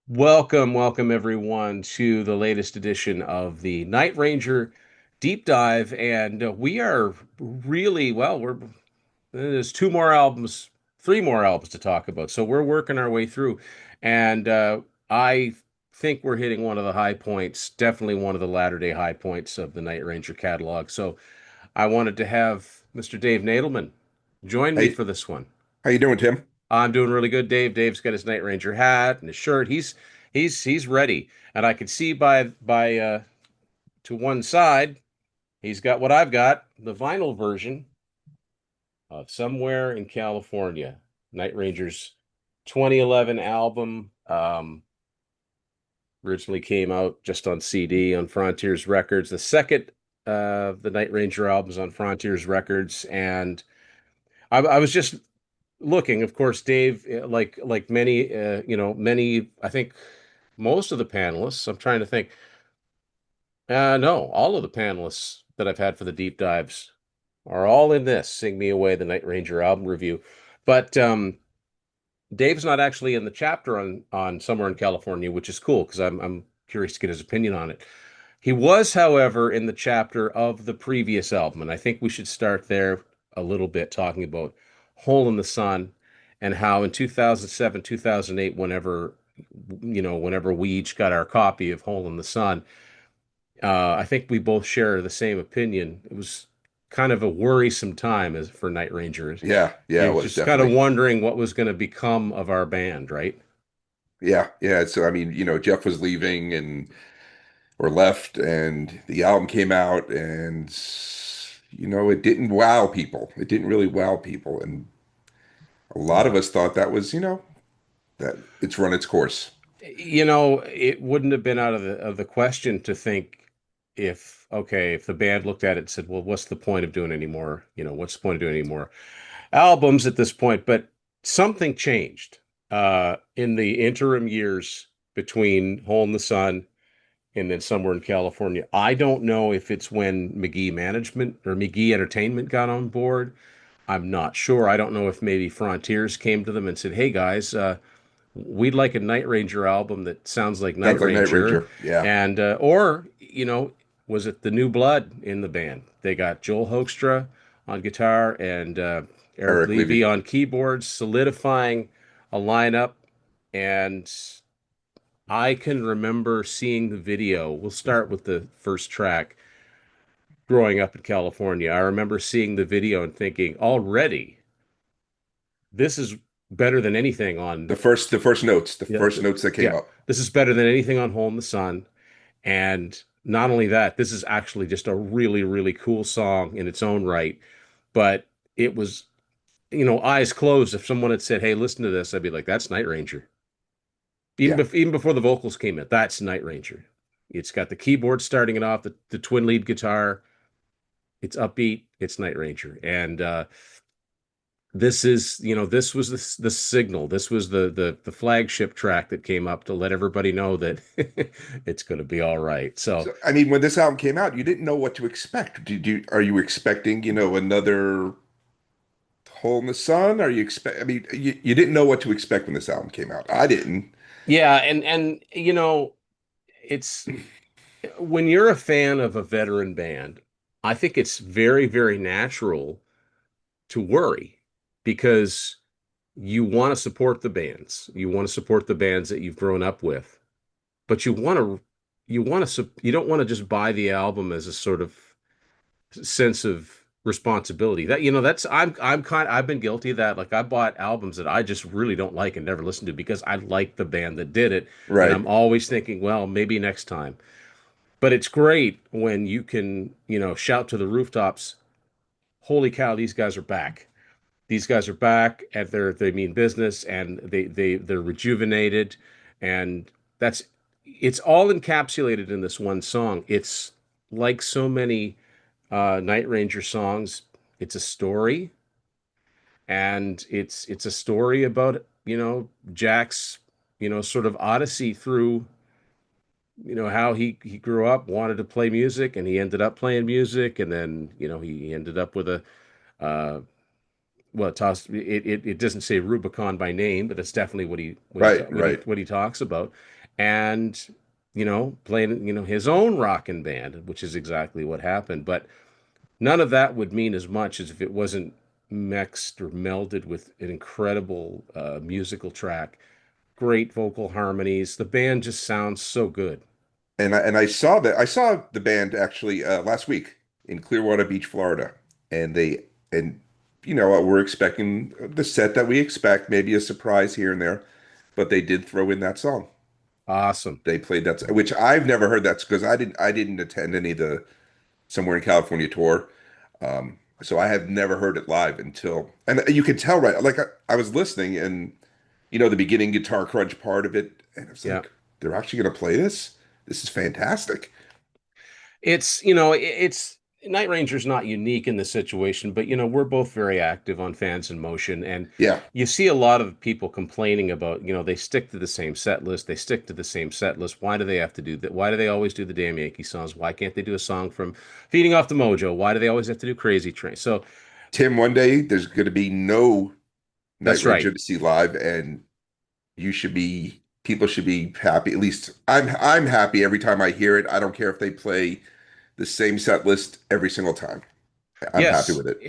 Welcome everyone to the latest edition of the Night Ranger Deep Dive, and we are really well. There's two more albums, three more albums to talk about, so we're working our way through, and I think we're hitting one of the high points, definitely one of the latter day high points of the Night Ranger catalog. So I wanted to have Mr. Dave Nadelman join me Hey, for this one. how you doing, Tim? I'm doing really good, Dave. Dave's got his Night Ranger hat and his shirt. He's ready. And I can see by to one side, he's got what I've got, the vinyl version of Somewhere in California, Night Ranger's 2011 album. Originally came out just on CD on Frontiers Records. The second of the Night Ranger albums on Frontiers Records, and I was just looking, of course, Dave, like many, many. I think most of the panelists. I'm trying to think. No, all of the panelists that I've had for the deep dives are all in this "Sing Me Away," the Night Ranger album review. But Dave's not actually in the chapter on Somewhere in California, which is cool because I'm curious to get his opinion on it. He was, however, in the chapter of the previous album, and I think we should start there a little bit, talking about Hole in the Sun and how in 2007, 2008, whenever we each got our copy of Hole in the Sun, I think we both share the same opinion. It was kind of a worrisome time as for Night Rangers. Yeah, it You're was just kind of definitely. wondering what was going to become of our band, right? Yeah. So I mean, Jeff was leaving and or left, and the album came out, and it didn't wow people. It didn't really wow people, and a lot of Yeah. us thought that was, that it's run its course. It wouldn't have been out of the question to think if the band looked at it and said, well, what's the point of doing any more? What's the point of doing any more albums at this point? But something changed in the interim years between Hole in the Sun and then Somewhere in California. I don't know if it's when McGee Management or McGee Entertainment got on board. I'm not sure. I don't know if maybe Frontiers came to them and said, hey guys, we'd like a Night Ranger album that sounds like Night Sounds like Night Ranger, Ranger. Yeah. and or was it the new blood in the band? They got Joel Hoekstra on guitar and Eric Eric Levy Levy. on keyboards, solidifying a lineup. And I can remember seeing the video. We'll start with the first track. Growing up in California, I remember seeing the video and thinking, already, this is better than anything on. The Yeah, first notes that came yeah, up. this is better than anything on Hole in the Sun. And not only that, this is actually just a really, really cool song in its own right. But it was, eyes closed. If someone had said, hey, listen to this, I'd be like, that's Night Ranger. Yeah. Even before the vocals came in, that's Night Ranger. It's got the keyboard starting it off, the twin lead guitar. It's upbeat. It's Night Ranger. And this was the signal. This was the flagship track that came up to let everybody know that it's going to be all right. So So, I mean, when this album came out, you didn't know what to expect. Are you expecting, another Hole in the Sun? Are you expect? I mean, you didn't know what to expect when this album came out. I didn't. yeah, and it's when you're a fan of a veteran band, I think it's very, very natural to worry because you want to support the bands. You want to support the bands that you've grown up with, but you don't want to just buy the album as a sort of sense of responsibility. I've been guilty of that. Like I bought albums that I just really don't like and never listened to because I like the band that did it, and Right. I'm always thinking, well, maybe next time. But it's great when you can, shout to the rooftops, "Holy cow, these guys are back! These guys are back, and they mean business, and they're rejuvenated, and that's it's all encapsulated in this one song. It's like so many Night Ranger songs. It's a story, and it's a story about Jack's sort of odyssey through how he grew up, wanted to play music, and he ended up playing music, and then he ended up with a uh, well, it doesn't say Rubicon by name, but that's definitely what he Right. Right. what he talks about. and playing his own rockin' band, which is exactly what happened. But none of that would mean as much as if it wasn't mixed or melded with an incredible musical track, great vocal harmonies. The band just sounds so good. And I saw the band actually last week in Clearwater Beach, Florida, and we're expecting the set that we expect, maybe a surprise here and there, but they did throw in that song. Awesome. They played that, which I've never heard that because I didn't attend any of the Somewhere in California tour. So I had never heard it live until, and you could tell, right? Like I was listening and, the beginning guitar crunch part of it, and it's Yeah. like, they're actually going to play this? This is fantastic. It's Night Ranger's not unique in this situation, but we're both very active on Fans in Motion, and Yeah. you see a lot of people complaining about, they stick to the same set list, they stick to the same set list. Why do they have to do that? Why do they always do the damn Yankee songs? Why can't they do a song from Feeding Off the Mojo? Why do they always have to do Crazy Train? So Tim, one day there's going to be no Night that's right. Ranger to see live, and people should be happy. At least I'm happy every time I hear it. I don't care if they play the same set list every single time. I'm happy Yes, with it.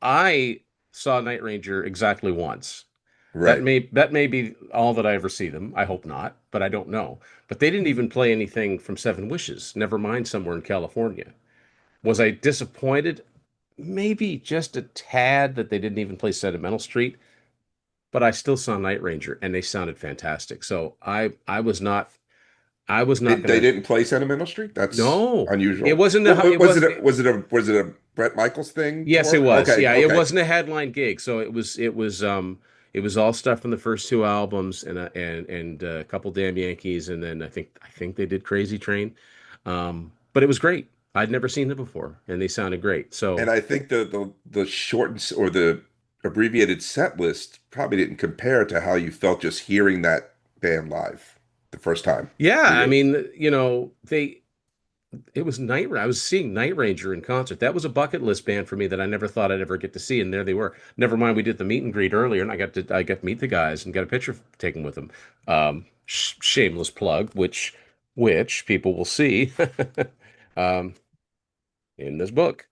I saw Night Ranger exactly once. Right. That may be all that I ever see them. I hope not, but I don't know. But they didn't even play anything from Seven Wishes, never mind Somewhere in California. Was I disappointed? Maybe just a tad that they didn't even play Sentimental Street, but I still saw Night Ranger and they sounded fantastic. So I was not They gonna. didn't play Sentimental Street? That's No, it unusual. wasn't What, a what it was was it? Was it a Brett Michaels thing Yes, it tour? was. Okay, Yeah, it okay. wasn't a headline gig, so it was all stuff from the first two albums and a couple damn Yankees, and then I think they did Crazy Train, but it was great. I'd never seen them before, and they sounded great. And So I think the shortened or the abbreviated set list probably didn't compare to how you felt just hearing that band live the first time yeah, for I you. mean, they it was I was seeing Night Ranger in concert. That was a bucket list band for me that I never thought I'd ever get to see, and there they were. Never mind, we did the meet and greet earlier, and I got to meet the guys and got a picture taken with them. Shameless plug, which people will see um, in this book.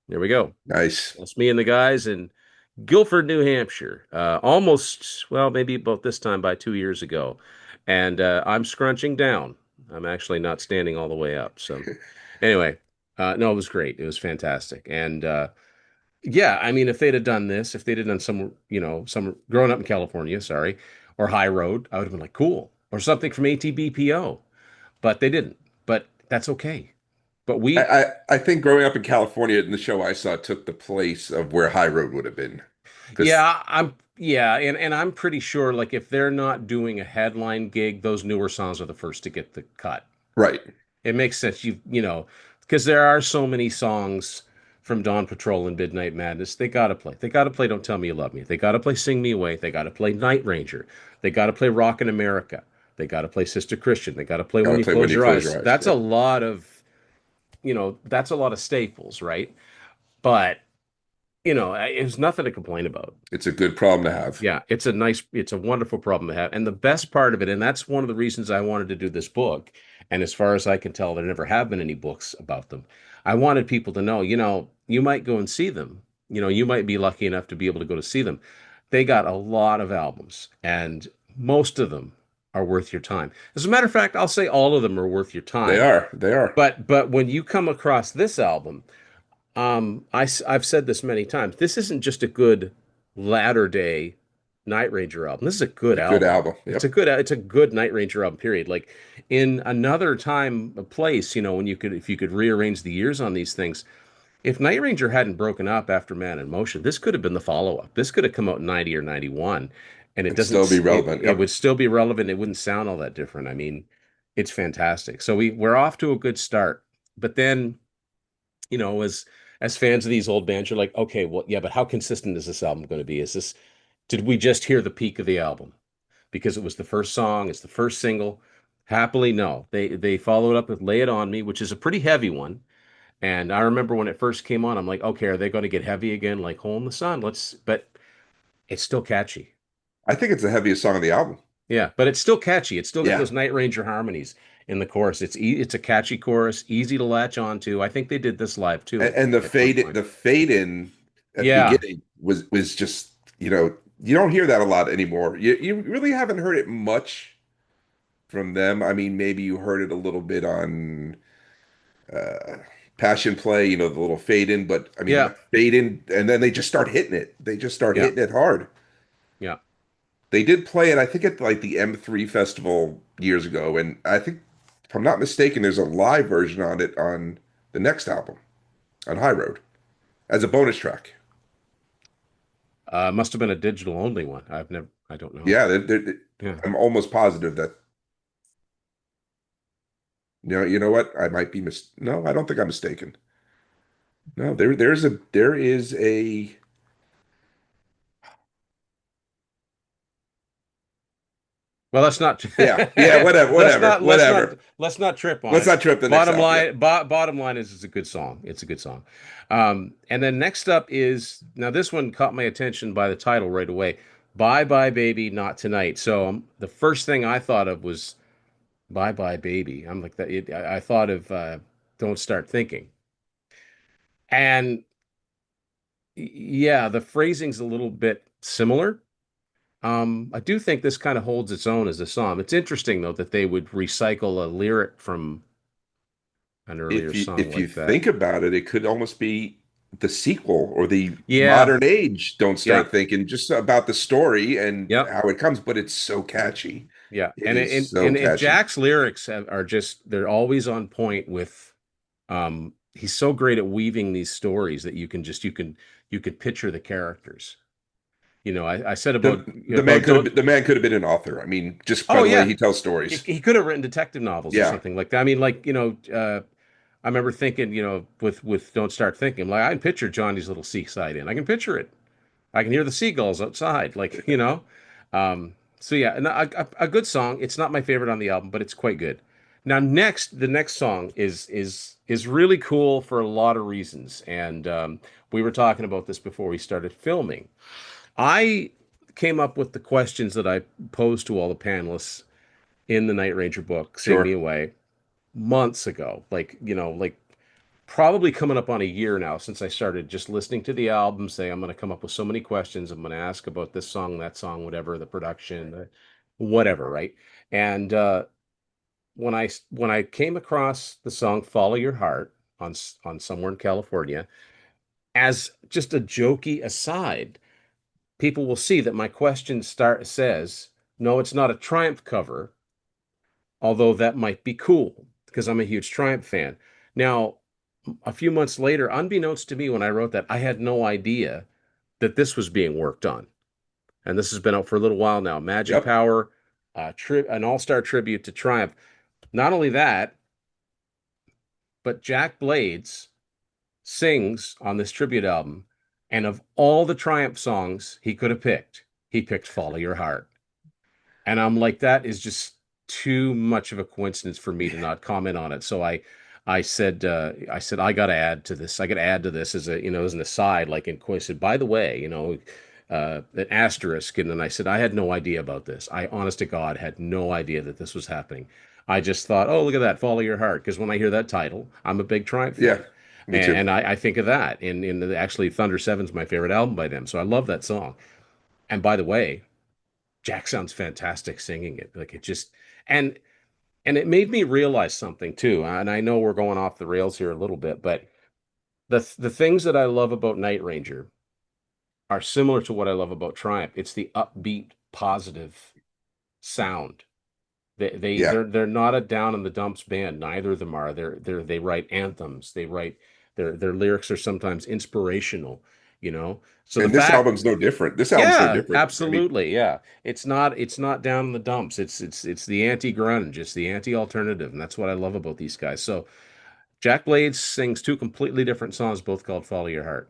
There we go. Nice. That's me and the guys in Guilford, New Hampshire. Almost, well, maybe about this time by 2 years ago, and I'm scrunching down. I'm actually not standing all the way up. So anyway, no, it was great. It was fantastic. And yeah, I mean, if they'd have done this, if they'd have done some growing up in California, sorry, or High Road, I would have been like, cool, or something from ATBPO, but they didn't. But that's okay. But I, we, I think growing up in California in the show I saw took the place of where High Road would have been. Because, yeah, and I'm pretty sure like if they're not doing a headline gig, those newer songs are the first to get the cut. right. It makes sense. Because there are so many songs from Dawn Patrol and Midnight Madness. They gotta play. They gotta play Don't Tell Me You Love Me. They gotta play Sing Me Away. They gotta play Night Ranger. They gotta play Rockin' America. They gotta play Sister Christian. They gotta play When Gotta You play When Close You Your Close Eyes. Your Eyes. That's a Yep. lot of, that's a lot of staples, right? But, it's nothing to complain about. It's a good problem to have. Yeah, it's a wonderful problem to have. And the best part of it, and that's one of the reasons I wanted to do this book, and as far as I can tell, there never have been any books about them. I wanted people to know, you might go and see them. You might be lucky enough to be able to go to see them. They got a lot of albums, and most of them are worth your time. As a matter of fact, I'll say all of them are worth your They time. are. They are. But when you come across this album, I've said this many times. This isn't just a good latter day Night Ranger album. This is a good A good album. album. Yep. It's a good Night Ranger album, period. Like in another time, a place, when if you could rearrange the years on these things, if Night Ranger hadn't broken up after Man in Motion, this could have been the follow-up. This could have come out in 90 or 91, and And still be relevant. it Yep. would still be relevant. It wouldn't sound all that different. I mean, it's fantastic. So we're off to a good start. But then as fans of these old bands, you're like, okay, well, yeah, but how consistent is this album going to be? Did we just hear the peak of the album because it was the first song, it's the first single? Happily, no. They followed up with Lay It On Me, which is a pretty heavy one. And I remember when it first came on, I'm like, okay, are they going to get heavy again, like Hole in the Sun? But it's still catchy. I think it's the heaviest song on the album. Yeah, but it's still catchy. It's still got Yeah. those Night Ranger harmonies in the chorus. It's a catchy chorus, easy to latch on to. I think they did this live too And the at one fade point. the fade in at the Yeah, beginning was just, you don't hear that a lot anymore. You really haven't heard it much from them. I mean, maybe you heard it a little bit on uh Passion Play, the little fade in, but I mean yeah, that fade in and then they just start hitting it. They just start yeah, hitting it hard. yeah. They did play it, I think, at like the M3 festival years ago, and I think, if I'm not mistaken, there's a live version on it on the next album, on High Road, as a bonus track. Must have been a digital only one. I don't know. Yeah, Yeah. I'm almost positive that, you know what? I might be no, I don't think I'm mistaken. No, there is a Well, let's not yeah, whatever, let's whatever, not let's not whatever. let's not trip on Let's it. not trip the next album. Yeah, Bottom line is it's a good song. It's a good song. And then next up is now this one caught my attention by the title right away. Bye bye baby, not tonight. So the first thing I thought of was bye bye baby. I'm like that. I thought of Don't Start Thinking. And yeah, the phrasing's a little bit similar. I do think this kind of holds its own as a song. It's interesting though that they would recycle a lyric from an earlier song if you like that. think about it, it could almost be the sequel or the Yeah, modern age. Don't yeah, start thinking just about the story and yep, how it comes, but it's so catchy. yeah. It is so And catchy. Jack's lyrics are just they're always on point with he's so great at weaving these stories that you can picture the characters. I said about don't The man could have been an author. I mean, just by oh the way yeah, he tells stories. he could have written detective novels or Yeah, something like that. I mean, like, I remember thinking, with Don't Start Thinking, like I can picture Johnny's little seaside inn. I can picture it. I can hear the seagulls outside, like. So yeah, and a good song. It's not my favorite on the album, but it's quite good. Now, the next song is really cool for a lot of reasons, and we were talking about this before we started filming. I came up with the questions that I posed to all the panelists in the Night Ranger book, Sing Me sure. Away, months ago. Like probably coming up on a year now since I started just listening to the album, say I'm going to come up with so many questions. I'm going to ask about this song, that song, whatever, the production, whatever, right? And when I came across the song "Follow Your Heart" on Somewhere in California, as just a jokey aside, people will see that my question says, "No, it's not a Triumph cover, although that might be cool because I'm a huge Triumph fan." Now, a few months later, unbeknownst to me, when I wrote that, I had no idea that this was being worked on. And this has been out for a little while now. Magic Yep. Power, an all-star tribute to Triumph. Not only that, but Jack Blades sings on this tribute album. And of all the Triumph songs he could have picked, he picked Follow Your Heart. And I'm like, that is just too much of a coincidence for me to not comment on it. So I said I got to add to this. I got to add to this as as an aside, like in I said, by the way, an asterisk. And then I said, I had no idea about this. I, honest to God, had no idea that this was happening. I just thought, oh, look at that, Follow Your Heart. Because when I hear that title, I'm a big Triumph Yeah, fan. me too. And I think of that. Actually, Thunder Seven's my favorite album by them. So I love that song. And by the way, Jack sounds fantastic singing it. Like it just and and it made me realize something too. And I know we're going off the rails here a little bit, but the things that I love about Night Ranger are similar to what I love about Triumph. It's the upbeat, positive sound. Yeah. They're not a down in the dumps band. Neither of them are. They write anthems. Their lyrics are sometimes inspirational, you know. So the And this fact album's no different. This album's no Yeah, different. I mean, absolutely. Yeah. It's not down in the dumps. It's the anti-grunge. It's the anti-alternative, and that's what I love about these guys. So Jack Blades sings two completely different songs, both called Follow Your Heart.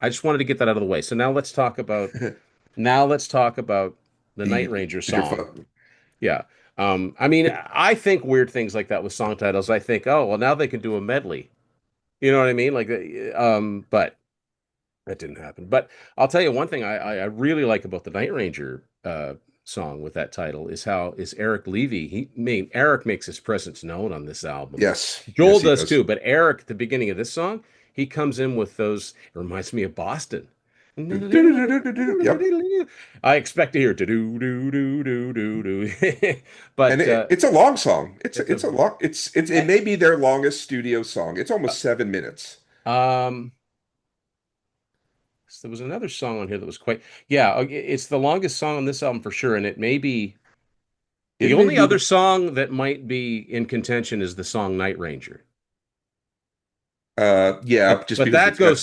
I just wanted to get that out of the way. So now let's talk about the Night the Ranger your song. fun. Yeah. I mean, I think weird things like that with song titles. I think, oh, well, now they can do a medley. You know what I mean? But that didn't happen. But I'll tell you one thing I really like about the Night Ranger song with that title is Eric Levy. Eric makes his presence known on this album. Yes, Joel yes, he does does. too, but Eric at the beginning of this song, he comes in with those. It reminds me of Boston. Yep. I expect to hear do do do do do do, And but it's a long song. It's it's a it's a long. It eh, may be their longest studio song. It's almost 7 minutes. um. There was another song on here that was quite, yeah, it's the longest song on this album for sure, and it may be the It may only be other the song that might be in contention is the song Night Ranger. yeah, just But because that it's got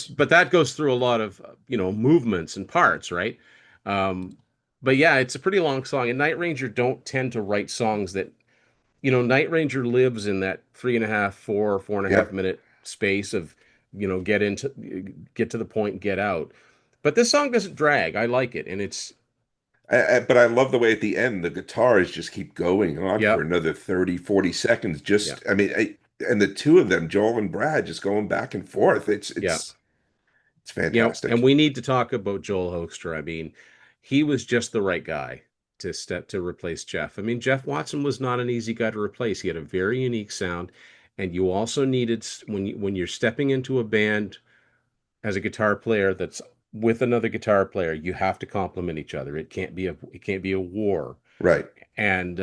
goes through a lot of movements and parts, right? Um, but yeah, it's a pretty long song, and Night Ranger don't tend to write songs that Night Ranger lives in that 3.5, 4.5 yep. minute space of get to the point, get out. But this song doesn't drag. I like it, and it's But I love the way at the end the guitars just keep going on for yep, another 30, 40 seconds. yeah, Just I mean, and the two of them, Joel and Brad, just going back and forth. It's yeah. it's it's And fantastic. we need to talk about Joel Hoekstra. I mean, he was just the right guy to replace Jeff. I mean, Jeff Watson was not an easy guy to replace. He had a very unique sound, and you also needed when you're stepping into a band as a guitar player that's with another guitar player, you have to complement each other. It can't be a war. Right. And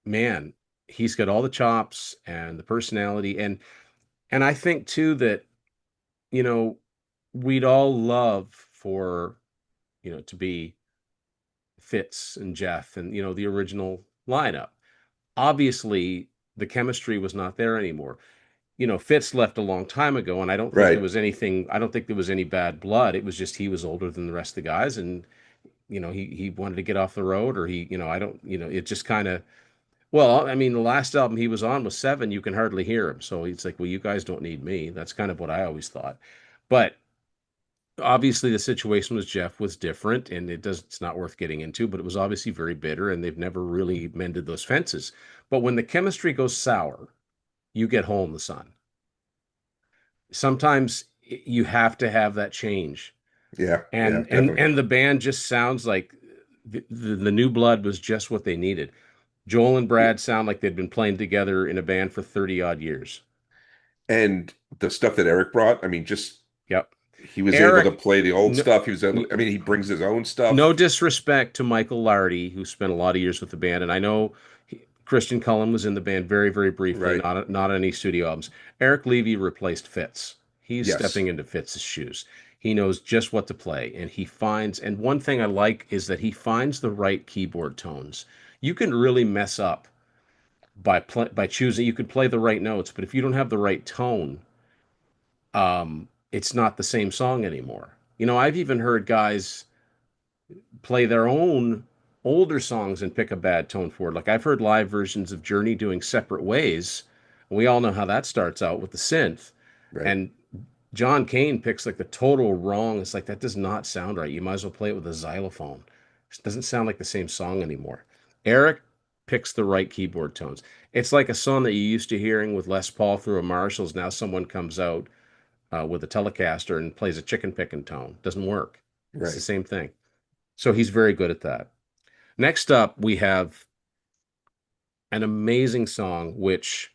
man, he's got all the chops and the personality, and I think too that you know we'd all love for to be Fitz and Jeff and the original lineup. Obviously, the chemistry was not there anymore. Fitz left a long time ago, and Right. I don't think there was any bad blood. It was just he was older than the rest of the guys, and he wanted to get off the road, or I don't, it just kind of. Well, I mean, the last album he was on was Seven. You can hardly hear him, so it's like, well, you guys don't need me. That's kind of what I always thought. But obviously the situation with Jeff was different, and it's not worth getting into, but it was obviously very bitter, and they've never really mended those fences. But when the chemistry goes sour, you get hole in the sun. Sometimes you have to have that change. Yeah. Yeah. And and Definitely. and the band just sounds like the new blood was just what they needed. Joel and Yeah. Brad sound like they'd been playing together in a band for 30 odd years. And the stuff that Eric brought, I mean, just Yep. he was able to Eric, play the old no, stuff. He was able, I mean, he brings his own no stuff. disrespect to Michael Lardy, who spent a lot of years with the band, and I know Christian Cullen was in the band very, very briefly, Right. not on any studio albums. Eric Levy replaced Fitz. He's Yes. stepping into Fitz's shoes. He knows just what to play, and he finds. And one thing I like is that he finds the right keyboard tones. You can really mess up by choosing. You could play the right notes, but if you don't have the right tone, it's not the same song anymore. I've even heard guys play their own older songs and pick a bad tone for it. Like I've heard live versions of Journey doing Separate Ways. We all know how that starts out with the synth. Right. And John Cane picks like the total wrong. It's like that does not sound right. You might as well play it with a xylophone. It doesn't sound like the same song anymore. Eric picks the right keyboard tones. It's like a song that you used to hearing with Les Paul through a Marshalls. Now someone comes out with a Telecaster and plays a chicken picking tone. Doesn't work. It's the Right. same thing. So he's very good at that. Next up, we have an amazing song, which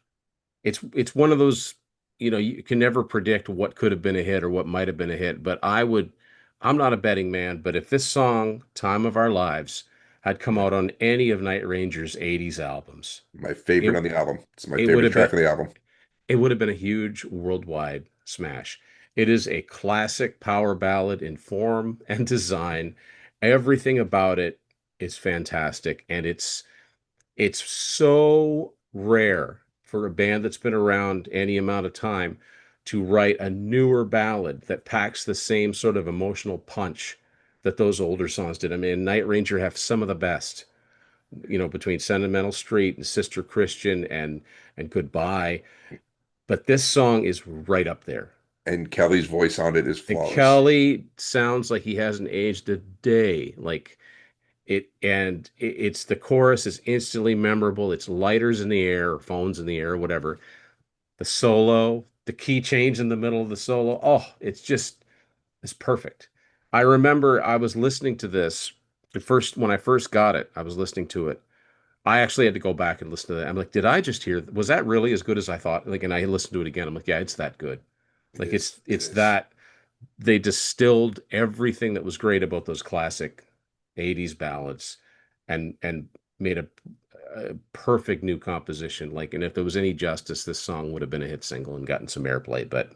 it's one of those, you can never predict what could have been a hit or what might have been a hit. But I'm not a betting man, but if this song, Time of Our Lives, had come Yeah. out on any of Night Ranger's 80s albums, My favorite it on the album. It's my it would favorite have been track of the album. it would have been a huge worldwide smash. It is a classic power ballad in form and design. Everything about it is fantastic, and it's so rare for a band that's been around any amount of time to write a newer ballad that packs the same sort of emotional punch that those older songs did. I mean, Night Ranger have some of the best, between Sentimental Street and Sister Christian and Goodbye, but this song is right up there. And Kelly's voice on it is And flawless. Kelly sounds like he hasn't aged a day. Like it's the chorus is instantly memorable. It's lighters in the air, or phones in the air, or whatever. The solo, the key change in the middle of the solo. Oh, it's perfect. I remember I was listening to this. At first, when I first got it, I was listening to it. I actually had to go back and listen to that. I'm like, did I just hear? Was that really as good as I thought? Like, and I listened to it again. I'm like, yeah, it's that good. It Like, is. It it's is. that they distilled everything that was great about those classic '80s ballads, and made a perfect new composition. Like, and if there was any justice, this song would have been a hit single and gotten some airplay. But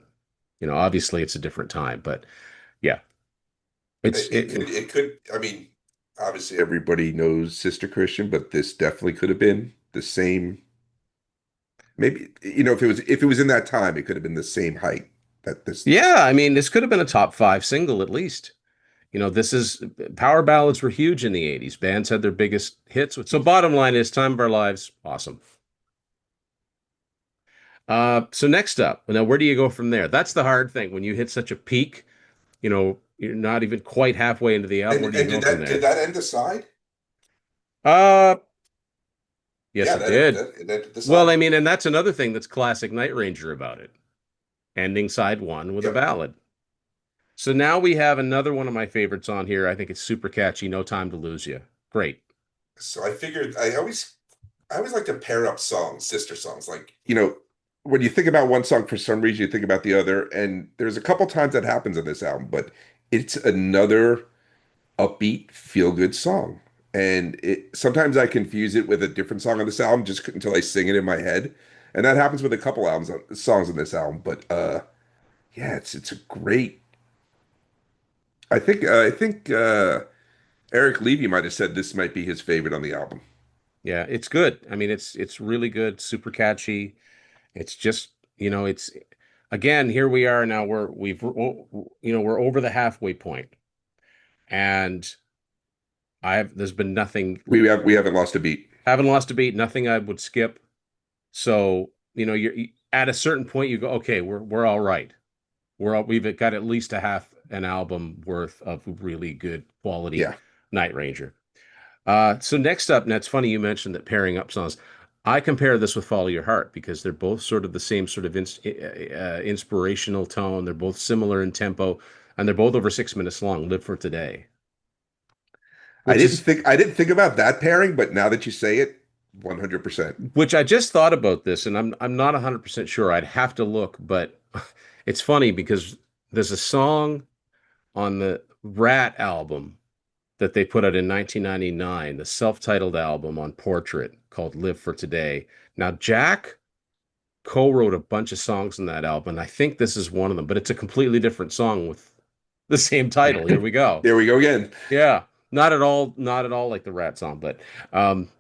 obviously, it's a different time. But yeah, it's It it. could. It could. I mean, obviously everybody knows Sister Christian, but this definitely could have been the same. Maybe if it was in that time, it could have been the same height that this. Yeah, I mean, this could have been a top five single at least. This is power ballads were huge in the '80s. Bands had their biggest hits. So bottom line is Time of Our Lives, awesome. So next up, now where do you go from there? That's the hard thing. When you hit such a peak, you're not even quite halfway into the album. And Where do you and go did from that did there? that end the side? Uh, yes, Yeah, it did. that ended the Well, I side. mean, and that's another thing that's classic Night Ranger about it. Ending side one with a Yep. ballad. So now we have another one of my favorites on here. I think it's super catchy. No Time to Lose You. Great. So I figured I always like to pair up songs, sister songs. Like, when you think about one song for some reason, you think about the other. And there's a couple times that happens on this album, but it's another upbeat, feel-good song. And sometimes I confuse it with a different song on this album just until I sing it in my head. And that happens with a couple songs on this album. But yeah, it's a great. I think Eric Levy might have said this might be his favorite on the album. Yeah, it's good. I mean, it's really good, super catchy. It's just, it's again, here we are now we're over the halfway point. And there's been nothing, We haven't lost a beat. haven't lost a beat, nothing I would skip. So, at a certain point you go, okay, we're all right. We've got at least a half an album worth of really good quality Yeah. Night Ranger. So next up, and that's funny you mentioned that pairing up songs. I compare this with Follow Your Heart because they're both sort of the same sort of inspirational tone. They're both similar in tempo, and they're both over 6 minutes long. Live for Today, I which didn't is think I didn't think about that pairing, but now that you say it, 100%. which I just thought about this, and I'm not 100% sure. I'd have to look, but it's funny because there's a song on the Rat album that they put out in 1999, the self-titled album on Portrait called Live for Today. Now, Jack co-wrote a bunch of songs in that album, and I think this is one of them, but it's a completely different song with the same title. Here we go. There we go again. Yeah. Not at all like the Rat song, but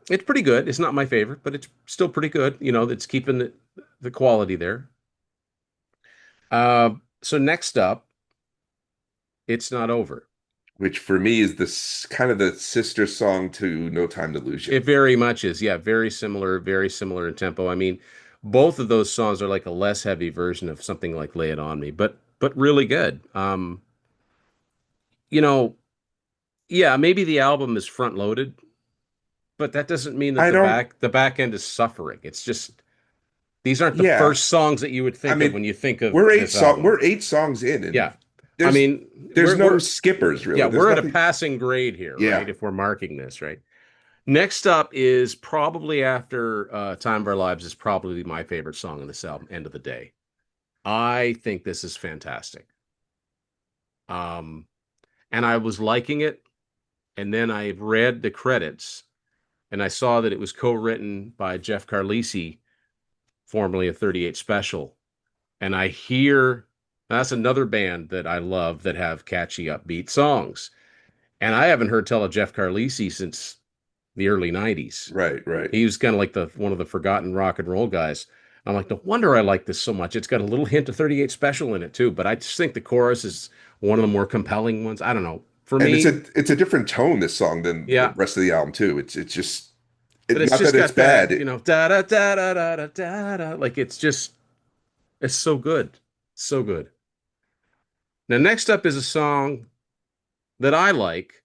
it's pretty good. It's not my favorite, but it's still pretty good. It's keeping the quality there. So next up, It's Not Over. Which for me is this kind of the sister song to No Time to Lose You. It very much is. Yeah, very similar in tempo. I mean, both of those songs are like a less heavy version of something like Lay It On Me, but really good. You know, yeah, maybe the album is front loaded, but that doesn't mean that I don't, the back end is suffering. It's just these aren't the yeah. first songs that you would I think of mean, when you think of this album. we're 8 songs in, and Yeah. I there's mean, there's no skippers yeah, really. There's we're at a nothing. passing grade here, Yeah, right? If we're marking this, right? Next up is probably after Time of Our Lives is probably my favorite song on this album, End of the Day. I think this is fantastic. Um, and I was liking it, and then I read the credits and I saw that it was co-written by Jeff Carlisi, formerly of 38 Special. And I hear that's another band that I love that have catchy upbeat songs. And I haven't heard tell of Jeff Carlisi since the early 90s. right, right. He was kind of like the one of the forgotten rock and roll guys. I'm like, no wonder I like this so much. It's got a little hint of 38 Special in it too, but I just think the chorus is one of the more compelling ones. I don't know. For And it's me, a different tone, this song, than the yeah, rest of the album too. It's just but it's not just that it's got bad. that, da da da da da da da da. Like it's so good. So good. Now, next up is a song that I like,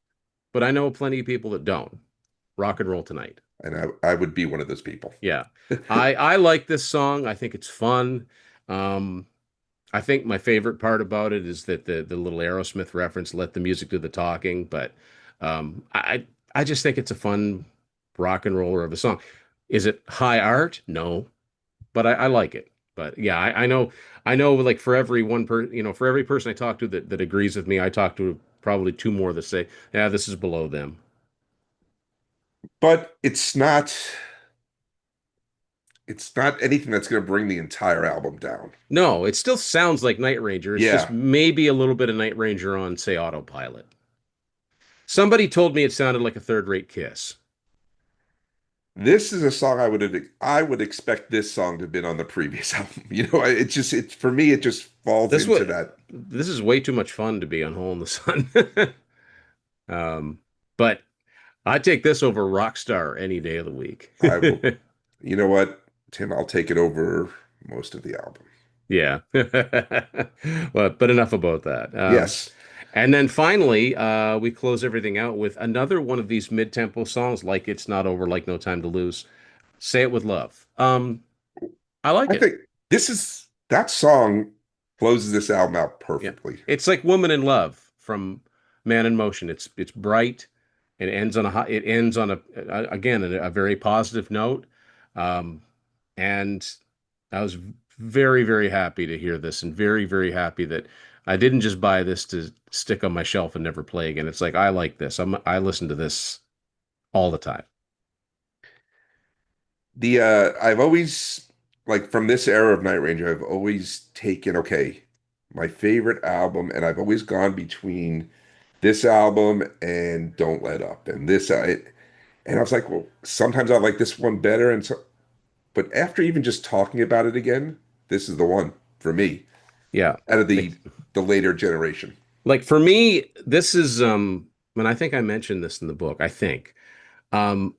but I know plenty of people that don't. Rock and Roll Tonight. And I would be one of those people. Yeah. I like this song. I think it's fun. Um, I think my favorite part about it is that the little Aerosmith reference, let the music do the talking. But I just think it's a fun rock and roller of a song. Is it high art? No, but I like it. But yeah, I know. Like for every one for every person I talk to that agrees with me, I talk to probably two more that say, yeah, this is below them. But it's not anything that's going to bring the entire album down. No, it still sounds like Night Ranger. It's just Yeah. maybe a little bit of Night Ranger on, say, autopilot. Somebody told me it sounded like a third-rate Kiss. This is a song I would expect this song to have been on the previous album. It just it for me it just falls This into what that. this is way too much fun to be on Hole in the Sun. um, but I take this over Rockstar any day of the week. I will, you know what, Tim, I'll take it over most of the album. Yeah. But enough about that. Yes. And then finally, we close everything out with another one of these mid-tempo songs, like It's Not Over, like No Time to Lose. Say It With Love. I like I it. think that song closes this album out Yeah. perfectly. It's like Woman in Love from Man in Motion. It's bright. It ends on again a very positive note. Um, and I was very, very happy to hear this and very, very happy that I didn't just buy this to stick on my shelf and never play again. It's like I like this. I listen to this all the time. I've always like from this era of Night Ranger, I've always taken okay, my favorite album, and I've always gone between this album and Don't Let Up, and I was like, well, sometimes I like this one better, but after even just talking about it again, this is the one for me Yeah. out of Like the later generation. like for me, this is and I think I mentioned this in the book, I think. Um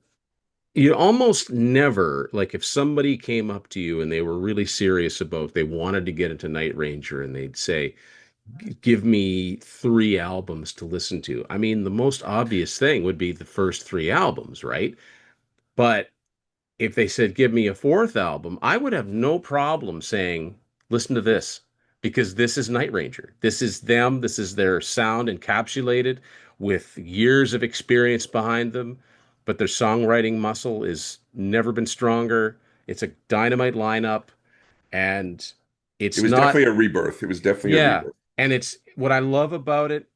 you almost never, like if somebody came up to you and they were really serious about they wanted to get into Night Ranger and they'd say, give me three albums to listen to. I mean, the most obvious thing would be the first three albums, right? But if they said, give me a fourth album, I would have no problem saying, listen to this, because this is Night Ranger. This is them. This is their sound encapsulated with years of experience behind them. But their songwriting muscle is never been stronger. It's a dynamite lineup. And It it's was not, definitely a rebirth. It was definitely a yeah. rebirth. And it's what I love about it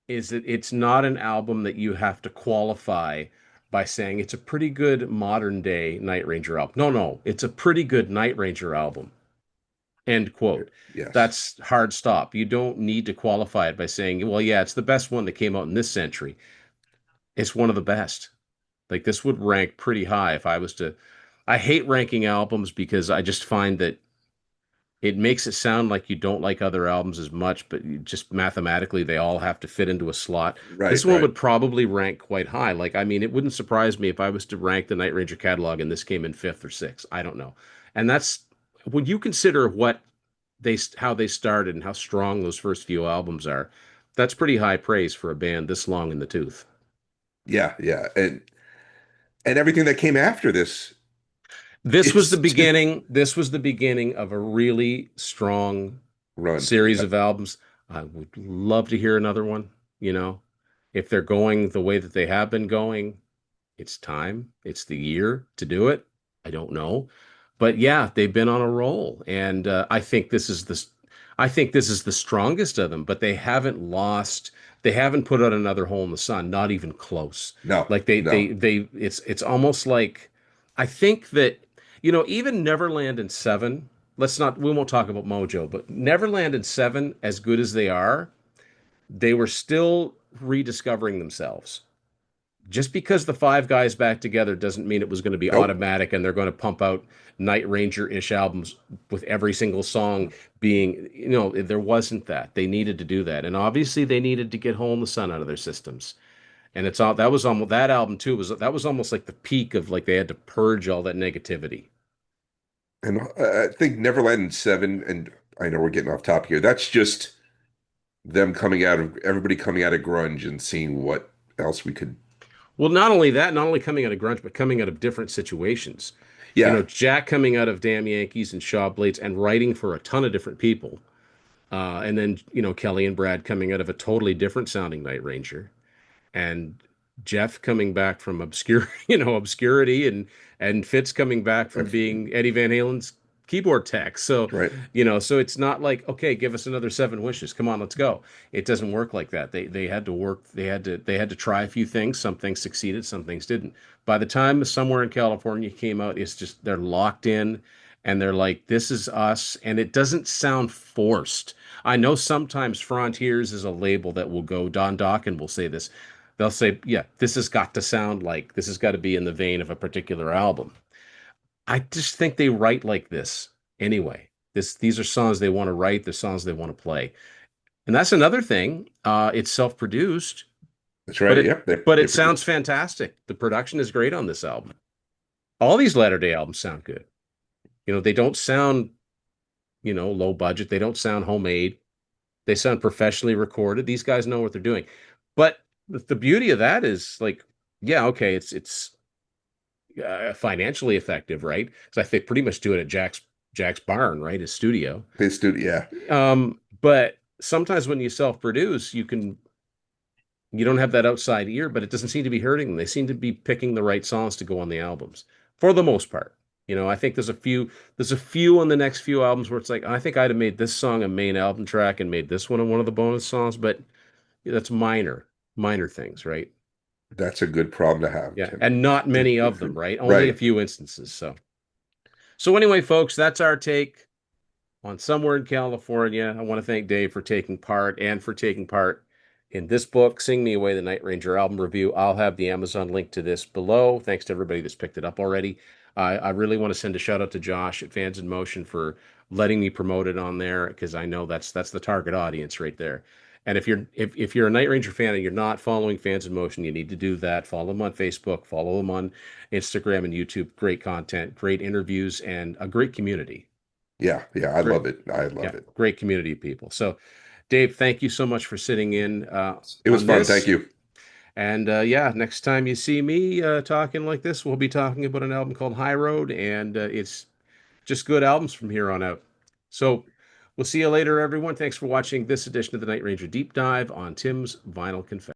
is that it's not an album that you have to qualify by saying it's a pretty good modern day Night Ranger album. No, no, it's a pretty good Night Ranger album. End quote. Yes. That's hard stop. You don't need to qualify it by saying, well, yeah, it's the best one that came out in this century. It's one of the best. Like this would rank pretty high if I was to. I hate ranking albums because I just find that it makes it sound like you don't like other albums as much, but just mathematically they all have to fit into a slot. This Right, one right. would probably rank quite high. Like, I mean, it wouldn't surprise me if I was to rank the Night Ranger catalog and this came in fifth or sixth. I don't know. And that's when you consider what how they started and how strong those first few albums are. That's pretty high praise for a band this long in the tooth. Yeah, yeah. And everything that came after this This was the is beginning. This was the beginning of a really strong run. series Yeah. of albums. I would love to hear another one. You know, if they're going the way that they have been going, it's time. It's the year to do it. I don't know, but yeah, they've been on a roll, and I think this is the. I think this is the strongest of them, but they haven't lost. They haven't put out another hole in the sun, not even close. No, Like no. it's almost like I think that even Neverland and Seven. We won't talk about Mojo, but Neverland and Seven, as good as they are, they were still rediscovering themselves. Just because the five guys back together doesn't mean it was going to be Nope. automatic and they're going to pump out Night Ranger-ish albums with every single song being, there wasn't that. They needed to do that. And obviously they needed to get Hole in the Sun out of their systems. And it's all that was almost that album too was almost like the peak of like they had to purge all that negativity. And I think Neverland and Seven, and I know we're getting off topic here. That's just them coming out of everybody coming out of grunge and seeing what else we could. Well, not only that, not only coming out of grunge, but coming out of different situations. Yeah. Jack coming out of Damn Yankees and Shaw Blades and writing for a ton of different people. And then, Kelly and Brad coming out of a totally different sounding Night Ranger. And Jeff coming back from obscurity, and Fitz coming back from being Eddie Van Halen's keyboard tech. So, Right. so it's not like, okay, give us another seven wishes. Come on, let's go. It doesn't work like that. They had to work. They had to try a few things. Some things succeeded, some things didn't. By the time Somewhere in California came out, it's just they're locked in, and they're like, this is us, and it doesn't sound forced. I know sometimes Frontiers is a label that will go. Don Dokken will say this. They'll say, yeah, this has got to sound like, this has got to be in the vein of a particular album. I just think they write like this anyway. These are songs they want to write, the songs they want to play. And that's another thing. It's self-produced, That's but right. it Yep. They but they it produce. sounds fantastic. The production is great on this album. All these latter day albums sound good. They don't sound, low budget. They don't sound homemade. They sound professionally recorded. These guys know what they're doing. But the beauty of that is like, yeah, okay, it's financially effective, right? Because I think pretty much do it at Jack's barn, right? His studio. They studio. Yeah. But sometimes when you self-produce, you don't have that outside ear, but it doesn't seem to be hurting them. They seem to be picking the right songs to go on the albums for the most part. I think there's a few on the next few albums where it's like, I think I'd have made this song a main album track and made this one of the bonus songs, but that's minor things, right? That's a good problem to have, Yeah, Tim. and not many of them, right? Only a Right. few instances. So anyway, folks, that's our take on Somewhere in California. I want to thank Dave for taking part and for taking part in this book, Sing Me Away, the Night Ranger album review. I'll have the Amazon link to this below. Thanks to everybody that's picked it up already. I really want to send a shout out to Josh at Fans in Motion for letting me promote it on there, because I know that's the target audience right there. And if you're a Night Ranger fan and you're not following Fans in Motion, you need to do that. Follow them on Facebook, follow them on Instagram and YouTube. Great content, great interviews, and a great community. Yeah. Yeah. I Great. love it. I Yeah, love it. great community of people. So, Dave, thank you so much for sitting in It was on fun. Thank this. you. And yeah, next time you see me talking like this, we'll be talking about an album called High Road, and it's just good albums from here on out. So, we'll see you later, everyone. Thanks for watching this edition of the Night Ranger Deep Dive on Tim's Vinyl Confessions.